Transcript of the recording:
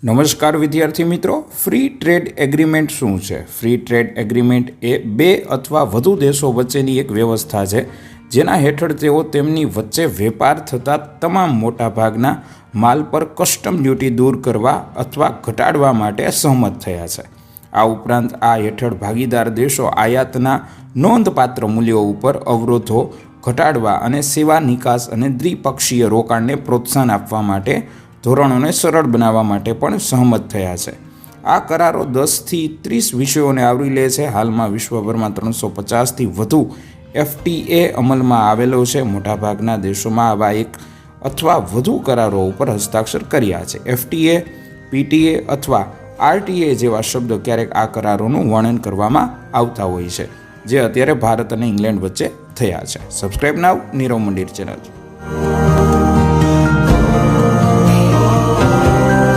નમસ્કાર વિદ્યાર્થી મિત્રો, ફ્રી ટ્રેડ એગ્રીમેન્ટ શું છે? ફ્રી ટ્રેડ એગ્રીમેન્ટ એ બે અથવા વધુ દેશો વચ્ચેની એક વ્યવસ્થા છે જેના હેઠળ તેઓ તેમની વચ્ચે વેપાર થતા તમામ મોટાભાગના માલ પર કસ્ટમ ડ્યુટી દૂર કરવા અથવા ઘટાડવા માટે સહમત થયા છે. આ ઉપરાંત આ હેઠળ ભાગીદાર દેશો આયાતના નોંધપાત્ર મૂલ્યો ઉપર અવરોધો ઘટાડવા અને સેવા નિકાસ અને દ્વિપક્ષીય રોકાણને પ્રોત્સાહન આપવા માટે ધોરણોને સરળ બનાવવા માટે પણ સહમત થયા છે. આ કરારો 10થી 30 વિષયોને આવરી લે છે. હાલમાં વિશ્વભરમાં 350થી વધુ FTA અમલમાં આવેલો છે. મોટાભાગના દેશોમાં આવા એક અથવા વધુ કરારો ઉપર હસ્તાક્ષર કર્યા છે. FTA, PTA અથવા RTA જેવા શબ્દો ક્યારેક આ કરારોનું વર્ણન કરવામાં આવતા હોય છે, જે અત્યારે ભારત અને ઇંગ્લેન્ડ વચ્ચે થયા છે. સબસ્ક્રાઇબ નાઉ નીરવ મંદિર ચેનલ.